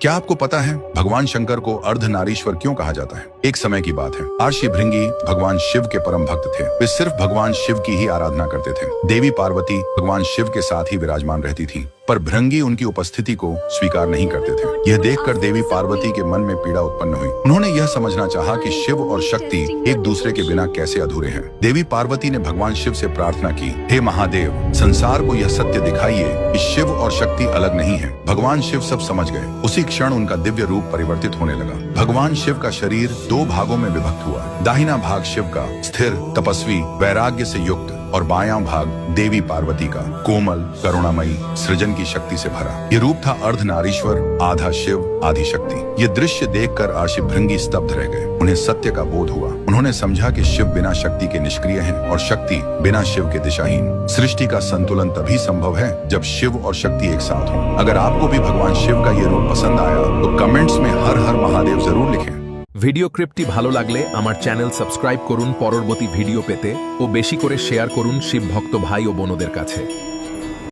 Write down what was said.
क्या आपको पता है भगवान शंकर को अर्धनारीश्वर क्यों कहा जाता है? एक समय की बात है, आर्षि भृंगी भगवान शिव के परम भक्त थे। वे सिर्फ भगवान शिव की ही आराधना करते थे। देवी पार्वती भगवान शिव के साथ ही विराजमान रहती थी, पर भृंगी उनकी उपस्थिति को स्वीकार नहीं करते थे। यह देखकर देवी पार्वती के मन में पीड़ा उत्पन्न हुई। उन्होंने यह समझना चाहा कि शिव और शक्ति एक दूसरे के बिना कैसे अधूरे हैं। देवी पार्वती ने भगवान शिव से प्रार्थना की, हे महादेव, संसार को यह सत्य दिखाइए कि शिव और शक्ति अलग नहीं है। भगवान शिव सब समझ गए। उसी क्षण उनका दिव्य रूप परिवर्तित होने लगा। भगवान शिव का शरीर दो भागों में विभक्त हुआ। दाहिना भाग शिव का स्थिर, तपस्वी, वैराग्य से युक्त, और बायां भाग देवी पार्वती का कोमल, करुणामयी, सृजन की शक्ति से भरा। ये रूप था अर्धनारीश्वर, आधा शिव आधी शक्ति। ये दृश्य देखकर आर्षि भृंगी स्तब्ध रह गए। उन्हें सत्य का बोध हुआ। उन्होंने समझा कि शिव बिना शक्ति के निष्क्रिय हैं और शक्ति बिना शिव के दिशाहीन। सृष्टि का संतुलन तभी संभव है जब शिव और शक्ति एक साथ हो। अगर आपको भी भगवान शिव का ये रूप पसंद आया तो कमेंट्स में हर हर महादेव जरूर लिखें। ভিডিও ক্লিপটি ভালো লাগলে আমার চ্যানেল সাবস্ক্রাইব করুন পরবর্তী ভিডিও পেতে ও বেশি করে শেয়ার করুন শিব ভক্ত ভাই ও বোনদের কাছে।